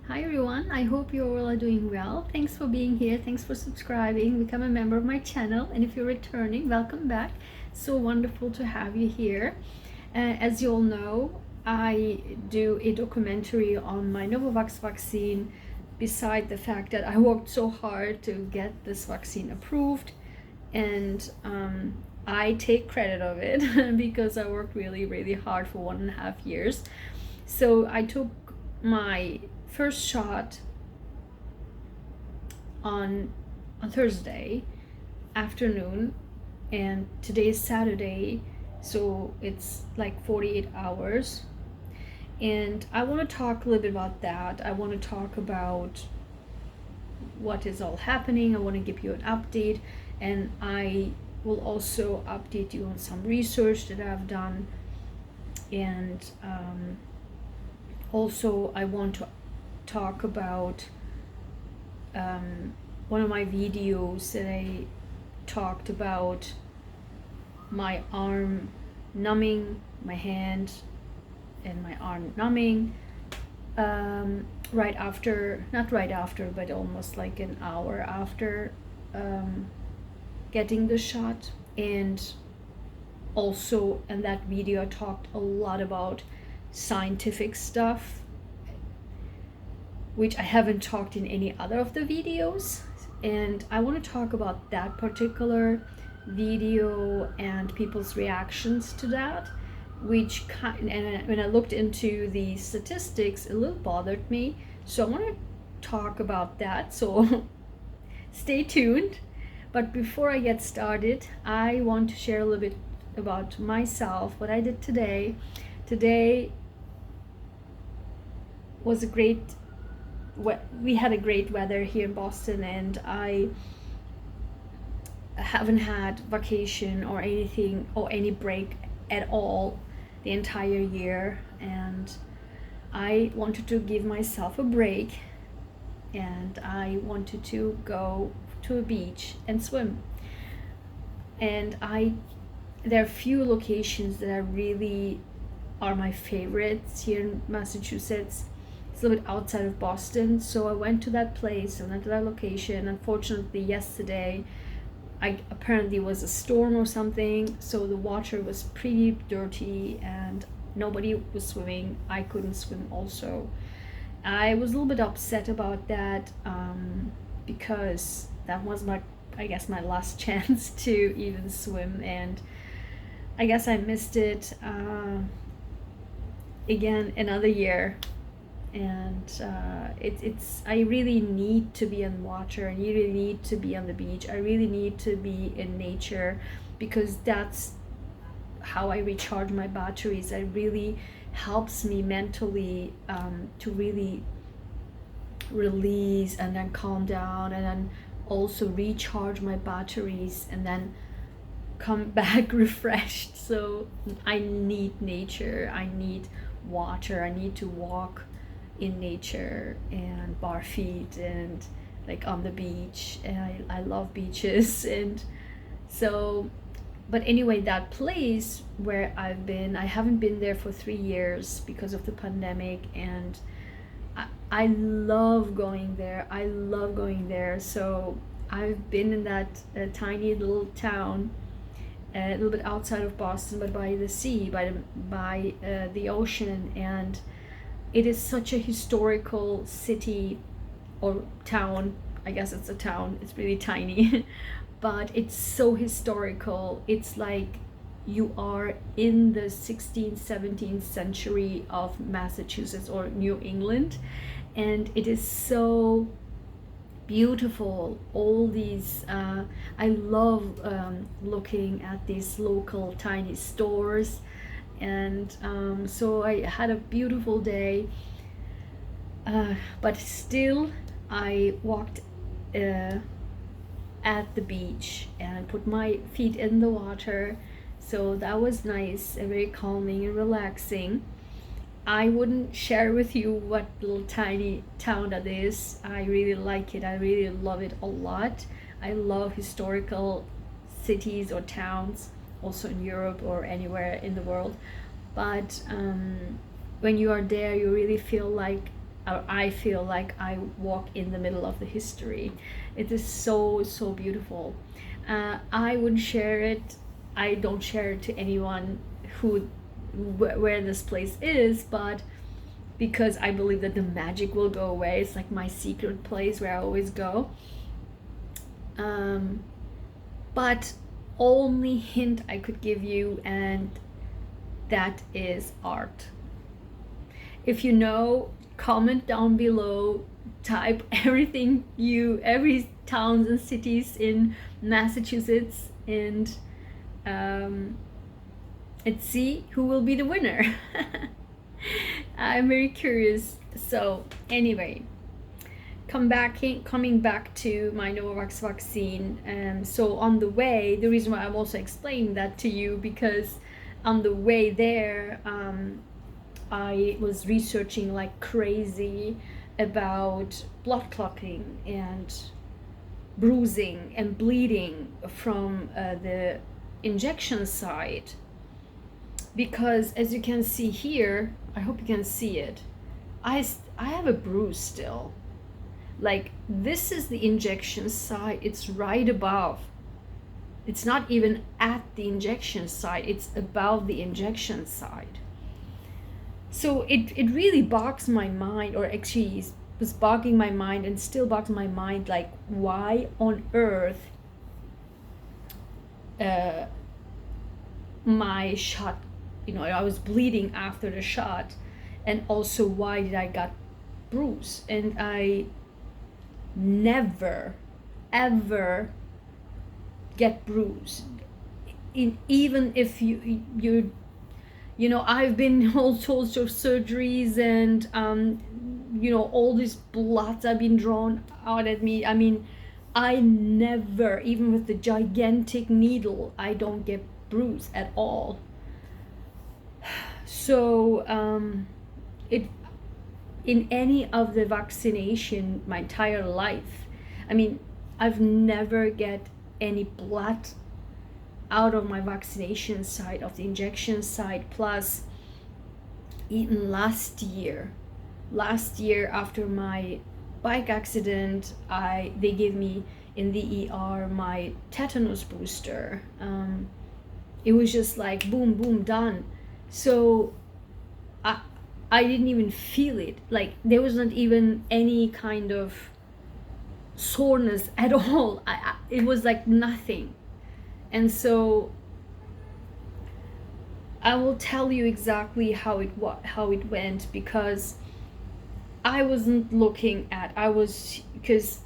Hi everyone, I hope you all are doing well. Thanks for being here, thanks for subscribing, become a member of my channel, and if you're returning, welcome back. So wonderful to have you here. As you all know, I do a documentary on my Novavax vaccine, beside the fact that I worked so hard to get this vaccine approved, and I take credit of it because I worked really hard for 1.5 years. So I took my first shot on Thursday afternoon, and today is Saturday, so it's like 48 hours. And I want to talk a little bit about that. I want to talk about what is all happening. I want to give you an update, and I will also update you on some research that I've done. And also I want to talk about one of my videos that I talked about my arm numbing, my hand and my arm numbing right after, not right after, but almost like an hour after getting the shot. And also in that video I talked a lot about scientific stuff, which I haven't talked in any other of the videos. And I want to talk about that particular video and people's reactions to that, which and when I looked into the statistics, a little bothered me. So I want to talk about that, so stay tuned. But before I get started, I want to share a little bit about myself, what I did today. Today was we had a great weather here in Boston, and I haven't had vacation or anything or any break at all the entire year, and I wanted to give myself a break, and I wanted to go to a beach and swim. And there are few locations that are really are my favorites here in Massachusetts. It's a little bit outside of Boston, so I went to that place, I went to that location. Unfortunately, yesterday apparently was a storm or something, so the water was pretty dirty and nobody was swimming. I couldn't swim also. I was a little bit upset about that because that was my last chance to even swim, and I guess I missed it again another year. And I really need to be on water, I really need to be on the beach, I really need to be in nature, because that's how I recharge my batteries. It really helps me mentally to really release and then calm down, and then also recharge my batteries and then come back refreshed. So I need nature, I need water, I need to walk in nature and bare feet and like on the beach, and I love beaches. And so, but anyway, that place where I've been, I haven't been there for 3 years because of the pandemic, and I love going there. I love going there. So I've been in that tiny little town, a little bit outside of Boston, but by the sea, by the ocean. And it is such a historical city or town. I guess it's a town, it's really tiny but it's so historical. It's like you are in the 16th, 17th century of Massachusetts or New England, and it is so beautiful. All these I love looking at these local tiny stores. And so I had a beautiful day, but still I walked at the beach and put my feet in the water, so that was nice and very calming and relaxing. I wouldn't share with you what little tiny town that is. I really like it, I really love it a lot. I love historical cities or towns, also in Europe or anywhere in the world. But when you are there, you really feel like I feel like I walk in the middle of the history. It is so, so beautiful. I would share it. I don't share it to anyone where this place is, but because I believe that the magic will go away. It's like my secret place where I always go. But only hint I could give you, and that is art. If you know, comment down below, type everything every towns and cities in Massachusetts, and let's see who will be the winner. I'm very curious. So anyway, coming back to my Novavax vaccine. So on the way, the reason why I'm also explaining that to you, because on the way there, I was researching like crazy about blood clotting and bruising and bleeding from the injection site, because as you can see here, I hope you can see it, I have a bruise still. Like, this is the injection site, it's right above. It's not even at the injection site, it's above the injection site. So it really bogs my mind, or actually was bogging my mind and still bogs my mind, like, why on earth my shot, I was bleeding after the shot, and also why did I got bruised? And I never ever get bruised, even if I've been all sorts of surgeries, and all these bloods have been drawn out at me. I mean, I never, even with the gigantic needle, I don't get bruised at all. So in any of the vaccination my entire life, I mean, I've never get any blood out of my vaccination site, of the injection site. Plus, even last year after my bike accident, they gave me in the ER my tetanus booster. It was just like boom, boom, done. So I didn't even feel it. Like, there was not even any kind of soreness at all. It was like nothing. And so I will tell you exactly how it went, because I wasn't looking at, because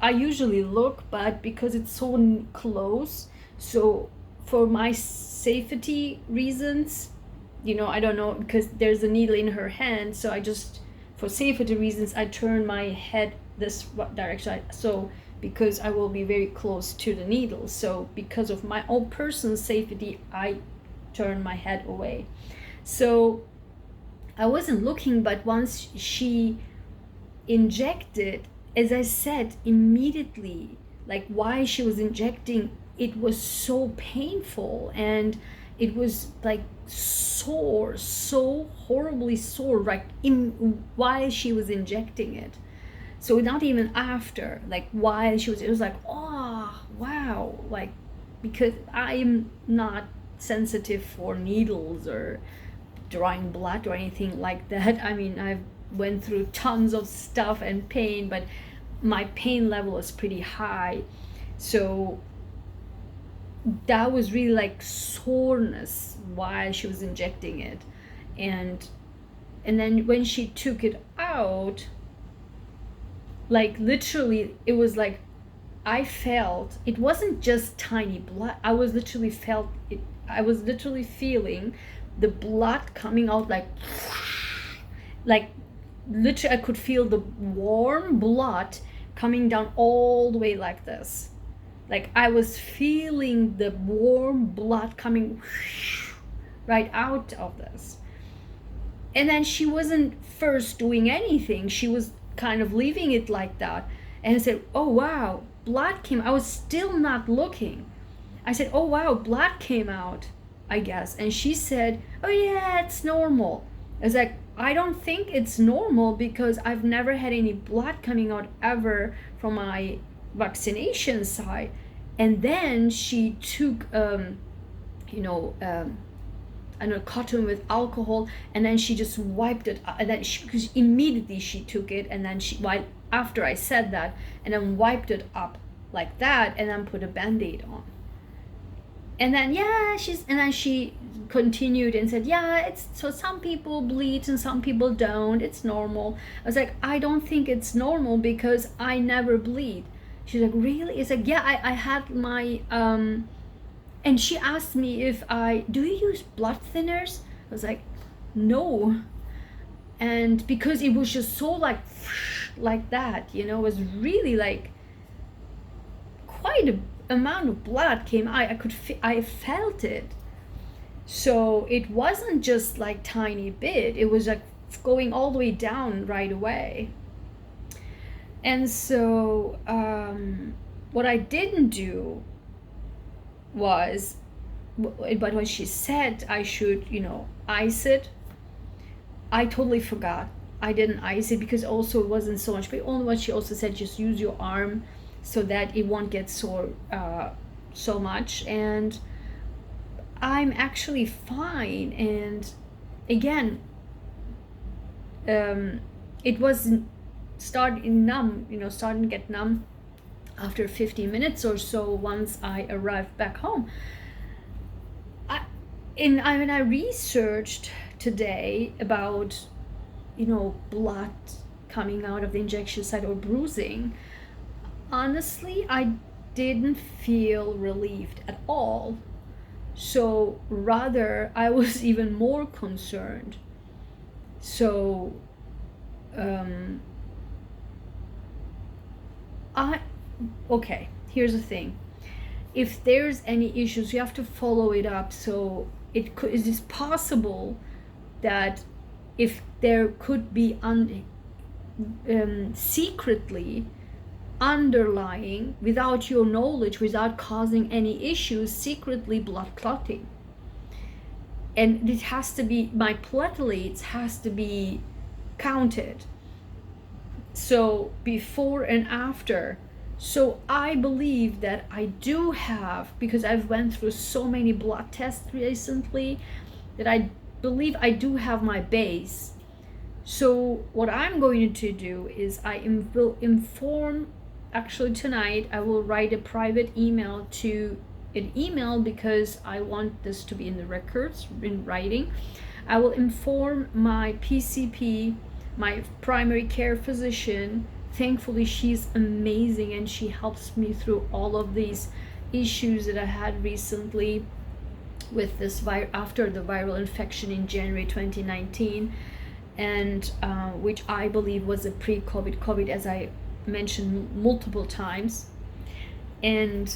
I usually look, but because it's so close, so for my safety reasons, I don't know, because there's a needle in her hand, so for safety reasons, I turn my head this direction. So because I will be very close to the needle, so because of my own personal safety, I turn my head away. So I wasn't looking, but once she injected, as I said, immediately, like, while she was injecting, it was so painful, and it was like sore, so horribly sore, like while she was injecting it. So not even after, like while it was like, oh wow, like, because I am not sensitive for needles or drawing blood or anything like that. I mean, I've went through tons of stuff and pain, but my pain level is pretty high. So that was really like soreness while she was injecting it. And then when she took it out, like, literally, it was like, I felt, it wasn't just tiny blood, I was literally feeling the blood coming out, like literally I could feel the warm blood coming down all the way like this. Like, I was feeling the warm blood coming right out of this. And then she wasn't first doing anything. She was kind of leaving it like that. And I said, oh wow, blood came. I was still not looking. I said, oh wow, blood came out, I guess. And she said, oh yeah, it's normal. I was like, I don't think it's normal because I've never had any blood coming out ever from my vaccination site. And then she took, I know, cotton with alcohol, and then she just wiped it, and then because immediately she took it, and then after I said that, and then wiped it up like that, and then put a band-aid on. And then and then she continued and said, so some people bleed and some people don't, it's normal. I was like, I don't think it's normal because I never bleed. She's like, really? It's like, I had my and she asked me do you use blood thinners? I was like, no. And because it was just so like that, it was really like quite a amount of blood came out. I felt it. So it wasn't just like tiny bit, it was like going all the way down right away. And so what I didn't do was, but when she said I should, ice it, I totally forgot. I didn't ice it because also it wasn't so much, but only what she also said, just use your arm so that it won't get sore so much. And I'm actually fine. And again, it was starting to get numb after 50 minutes or so once I arrived back home. When I researched today about blood coming out of the injection site or bruising, honestly I didn't feel relieved at all. So rather I was even more concerned. So okay, here's the thing. If there's any issues, you have to follow it up. So it is possible that if there could be secretly underlying, without your knowledge, without causing any issues, secretly blood clotting. And it has to be, my platelets has to be counted. So before and after. So I believe that I do have, because I've went through so many blood tests recently, that I believe I do have my base. So what I'm going to do is will inform, actually tonight I will write a private email to an email, because I want this to be in the records, in writing. I will inform my PCP, my primary care physician. Thankfully she's amazing and she helps me through all of these issues that I had recently with this after the viral infection in January 2019, and which I believe was a pre-COVID, as I mentioned multiple times. And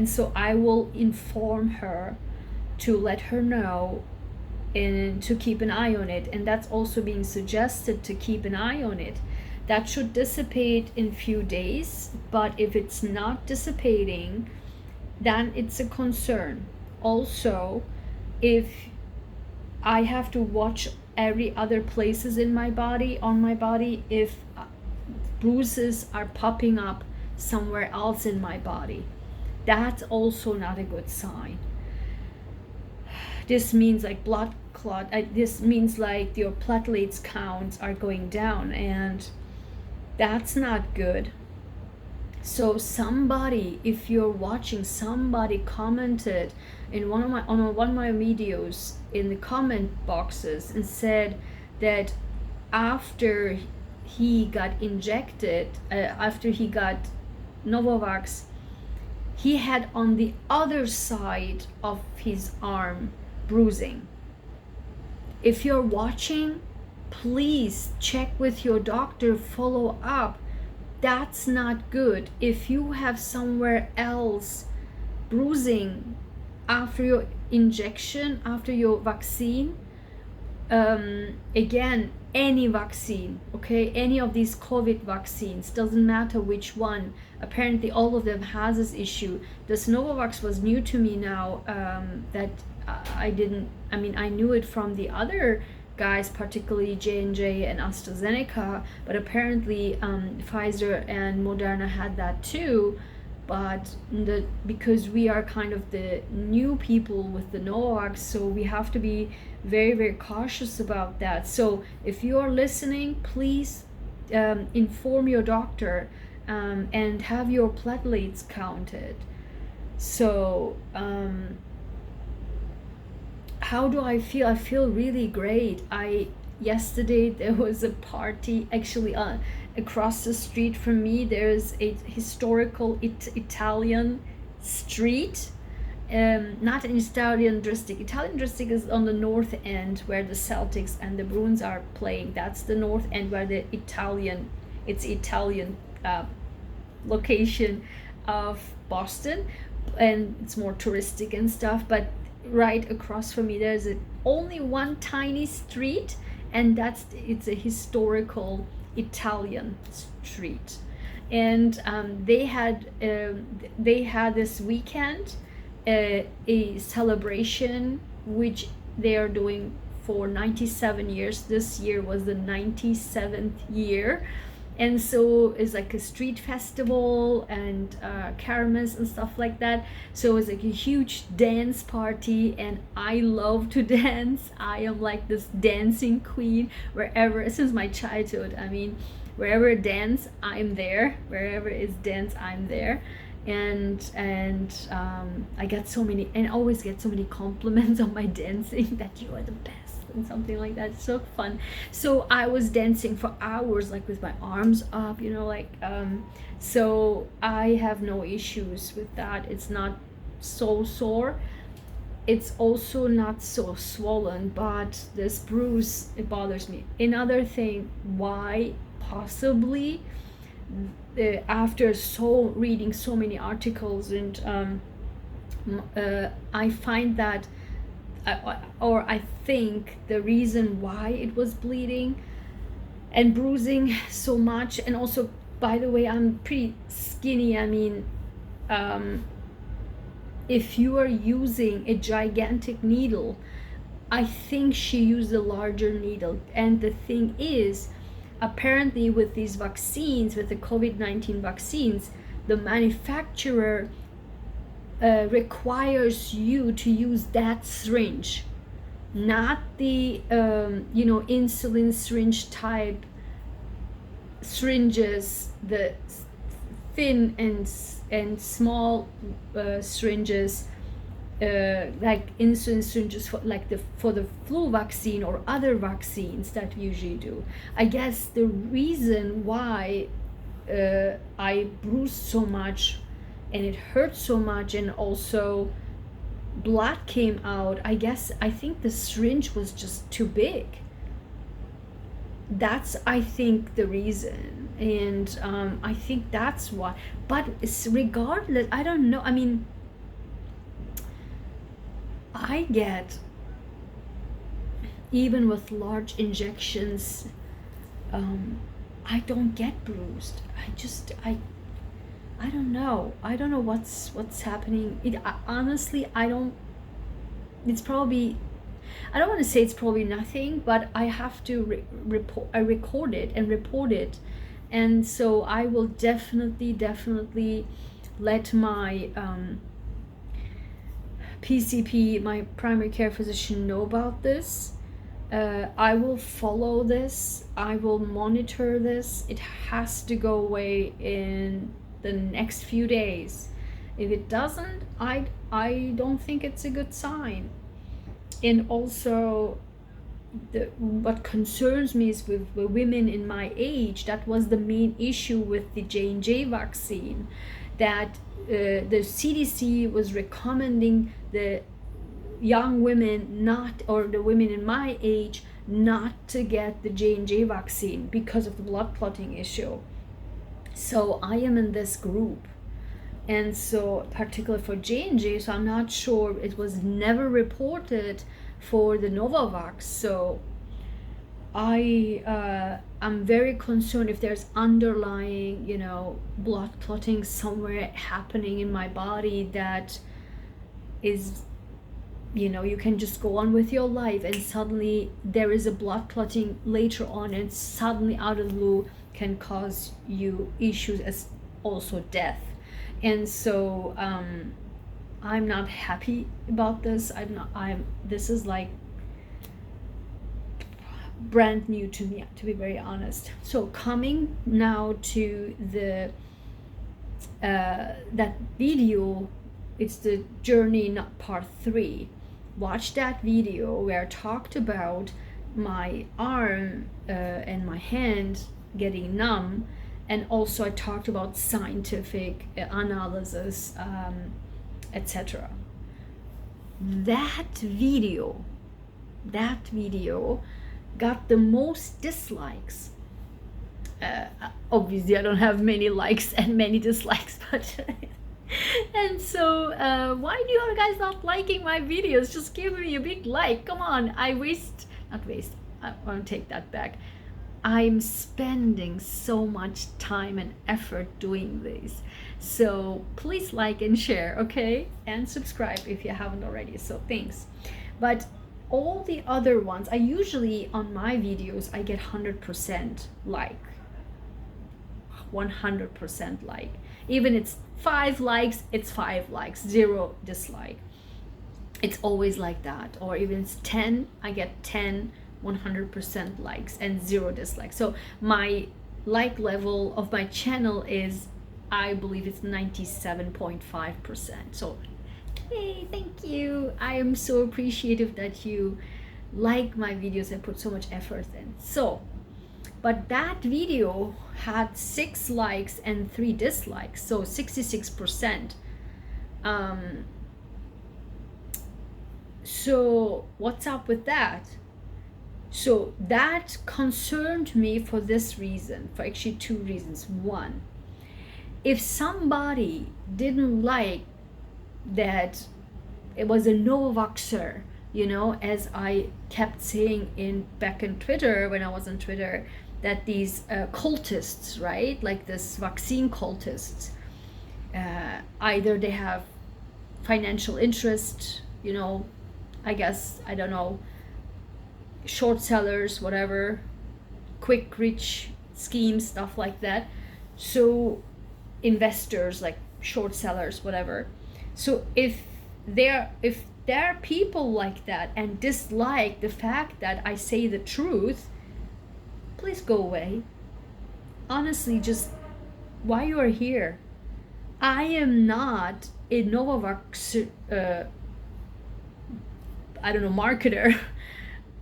so I will inform her to let her know and to keep an eye on it. And that's also being suggested, to keep an eye on it. That should dissipate in few days, but if it's not dissipating, then it's a concern. Also, if I have to watch every other places on my body, if bruises are popping up somewhere else in my body, that's also not a good sign. This means like blood clot, this means like your platelets counts are going down, and that's not good. So somebody, if you're watching, somebody commented in one of my videos in the comment boxes and said that after he got injected, after he got Novavax, he had on the other side of his arm bruising. If you're watching, please check with your doctor, follow up. That's not good. If you have somewhere else bruising after your injection, after your vaccine, again, any vaccine, okay, any of these COVID vaccines, doesn't matter which one, apparently all of them has this issue. This Novavax was new to me now, that I didn't, I mean, I knew it from the other guys, particularly J&J and AstraZeneca, but apparently Pfizer and Moderna had that too. But because we are kind of the new people with the Novavax, so we have to be very, very cautious about that. So if you are listening, please inform your doctor and have your platelets counted. So how do I feel? I feel really great. Yesterday there was a party actually across the street from me. There's a historical Italian street, not an Italian district. Italian district is on the north end where the Celtics and the Bruins are playing. That's the north end where the Italian location of Boston, and it's more touristic and stuff. But right across from me there's only one tiny street, and it's a historical Italian street. And they had this weekend a celebration which they are doing for 97 years. This year was the 97th year, and so it's like a street festival and kermesse and stuff like that. So it's like a huge dance party, and I love to dance. I am like this dancing queen wherever, since my childhood. I mean, wherever dance, I'm there. Wherever is dance, I'm there. And I get so many, and always get so many compliments on my dancing, that you are the best and something like that. It's so fun. So I was dancing for hours, like with my arms up, so I have no issues with that. It's not so sore. It's also not so swollen, but this bruise, it bothers me. Another thing why possibly after reading so many articles, and I find that I think the reason why it was bleeding and bruising so much, and also, by the way, I'm pretty skinny. I mean, if you are using a gigantic needle, I think she used a larger needle. And the thing is, apparently with these vaccines, with the COVID-19 vaccines, the manufacturer requires you to use that syringe, not the insulin syringe type syringes, the thin and small syringes, like insulin syringes for the flu vaccine or other vaccines that we usually do. I guess the reason why I bruised so much and it hurt so much, and also blood came out, I think the syringe was just too big. That's, I think, the reason. And I think that's why. But regardless, I don't know. I mean, I get, even with large injections, I don't get bruised. I don't know. I don't know what's happening. Honestly, it's probably, I don't want to say it's probably nothing, but I have to record it and report it. And so I will definitely let my PCP, my primary care physician, know about this. I will follow this. I will monitor this. It has to go away in the next few days. If it doesn't, I don't think it's a good sign. And also, what concerns me is with women in my age. That was the main issue with the J&J vaccine, that the CDC was recommending the young women or the women in my age not to get the J&J vaccine because of the blood clotting issue. So I am in this group, and so particularly for J&J, so I'm not sure, it was never reported for the Novavax. So I'm very concerned if there's underlying, blood clotting somewhere happening in my body that is you know, you can just go on with your life, and suddenly there is a blood clotting later on, and suddenly out of the blue can cause you issues as also death. And so I'm not happy about this. This is like brand new to me, to be very honest. So coming now to the that video, it's the journey, not part 3. Watch that video where I talked about my arm and my hand getting numb, and also I talked about scientific analysis, etc. That video got the most dislikes. Obviously I don't have many likes and many dislikes, but and so why do you guys not liking my videos? Just give me a big like. Come on. I want to take that back. I'm spending so much time and effort doing this, so please like and share, okay, and subscribe if you haven't already. So thanks. But all the other ones, I usually on my videos I get 100% like, 100% like. Even it's 5 likes, it's 5 likes, 0 dislike. It's always like that. Or even it's 10, I get 10 100% likes and 0 dislikes. So my like level of my channel is, I believe it's 97.5%. So hey, thank you. I am so appreciative that you like my videos and put so much effort in. So but that video had 6 likes and 3 dislikes, so 66%. So what's up with that? So that concerned me for this reason, for actually 2 reasons. One, if somebody didn't like that it was a Novavaxer, you know, as I kept saying back in Twitter, when I was on Twitter, that these cultists, right, like this vaccine cultists, either they have financial interest, you know, I guess, I don't know, short sellers, whatever, quick rich schemes, stuff like that. So investors, like short sellers, whatever. So if there are people like that and dislike the fact that I say the truth, please go away. Honestly, just why you are here. I am not a Novavax marketer.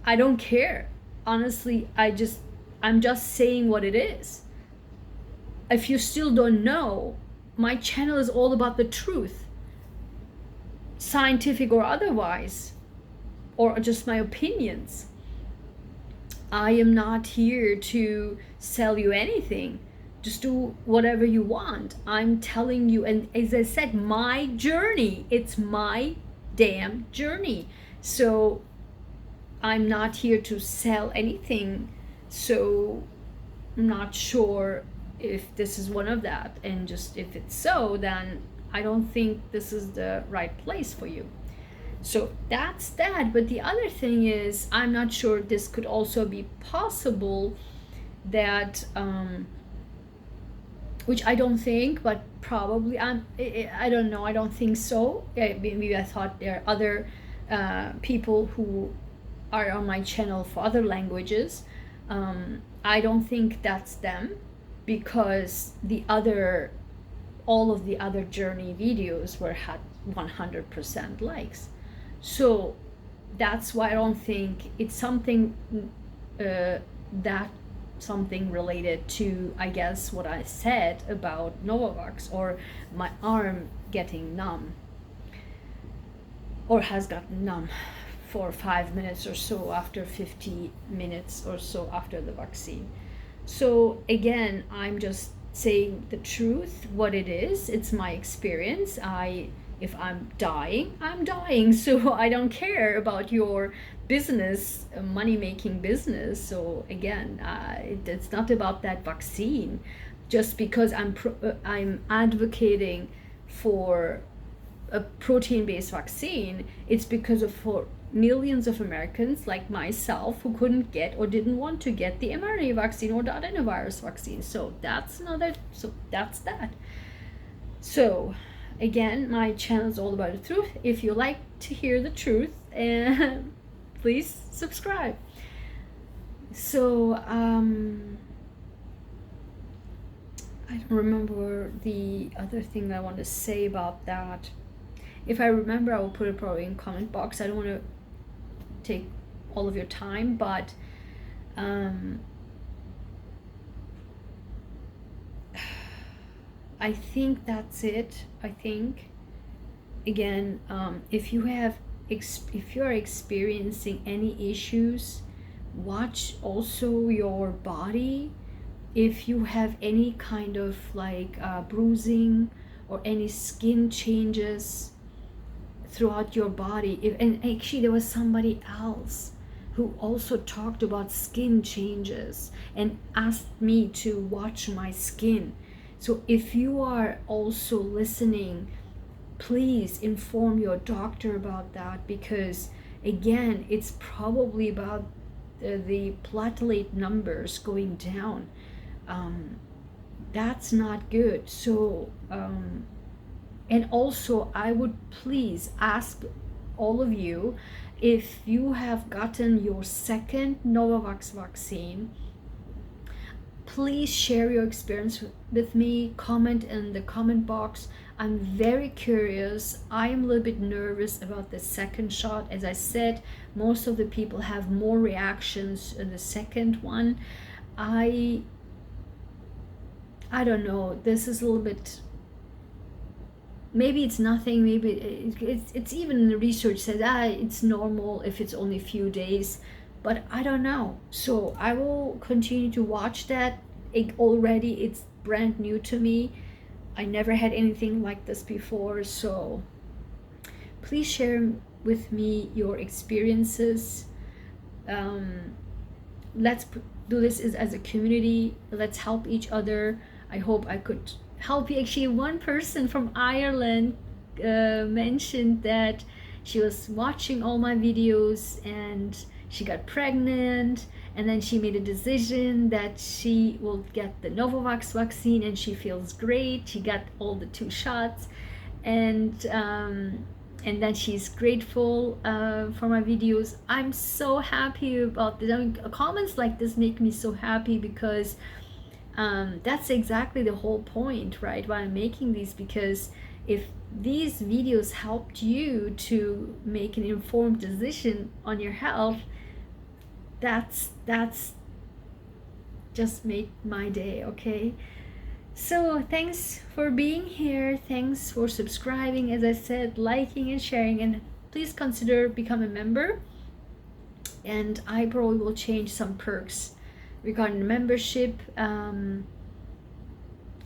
I don't care. Honestly, I'm just saying what it is. If you still don't know, my channel is all about the truth, scientific or otherwise, or just my opinions. I am not here to sell you anything. Just do whatever you want. I'm telling you, and as I said, my journey, it's my damn journey. So I'm not here to sell anything. So I'm not sure if this is one of that. And just if it's so, then I don't think this is the right place for you. So that's that. But the other thing is, I'm not sure this could also be possible that which I don't think, but probably I don't know, I don't think so. Maybe I thought there are other people who are on my channel for other languages. I don't think that's them, because all of the other journey videos had 100% likes. So that's why I don't think it's something something related to, I guess, what I said about Novavax, or my arm getting numb, or has gotten numb for 5 minutes or so after 50 minutes or so after the vaccine. So again, I'm just saying the truth, what it is. It's my experience. If I'm dying, I'm dying. So I don't care about your business, money-making business. So again, it's not about that vaccine. Just because I'm advocating for a protein-based vaccine, it's because of for millions of Americans like myself who couldn't get or didn't want to get the mRNA vaccine or the adenovirus vaccine. So that's that. So again, my channel is all about the truth. If you like to hear the truth, please subscribe. So I don't remember the other thing I want to say about that. If I remember, I will put it probably in comment box. I don't want to take all of your time, but I think that's it. I think again, if you are experiencing any issues, watch also your body. If you have any kind of like bruising or any skin changes throughout your body, and actually there was somebody else who also talked about skin changes and asked me to watch my skin. So if you are also listening, please inform your doctor about that, because again, it's probably about the platelet numbers going down. That's not good. So and also I would please ask all of you, if you have gotten your second Novavax vaccine, please share your experience with me. Comment in the comment box. I'm very curious. I am a little bit nervous about the second shot. As I said, most of the people have more reactions in the second one. I don't know, this is a little bit, maybe it's nothing, maybe it's even the research says it's normal if it's only a few days, but I don't know. So I will continue to watch that. It's brand new to me. I never had anything like this before, so please share with me your experiences. Let's do this as a community. Let's help each other. I hope I could help you. Actually, one person from Ireland mentioned that she was watching all my videos and she got pregnant, and then she made a decision that she will get the Novavax vaccine, and she feels great. She got all the 2 shots, and then she's grateful for my videos. I'm so happy about this. I mean, comments like this make me so happy, because that's exactly the whole point, right? Why I'm making these, because if these videos helped you to make an informed decision on your health, that's just made my day. Okay, so thanks for being here. Thanks for subscribing, as I said, liking and sharing, and please consider become a member. And I probably will change some perks regarding the membership, and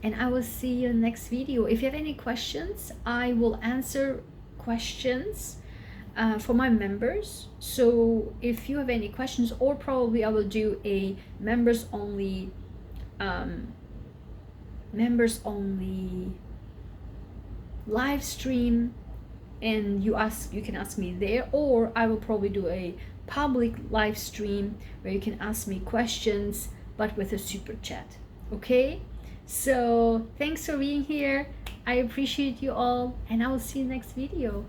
I will see you in the next video. If you have any questions, I will answer questions for my members. So if you have any questions, or probably I will do a members only live stream, and you can ask me there, or I will probably do a public live stream where you can ask me questions, but with a super chat. Okay, so thanks for being here. I appreciate you all, and I will see you next video.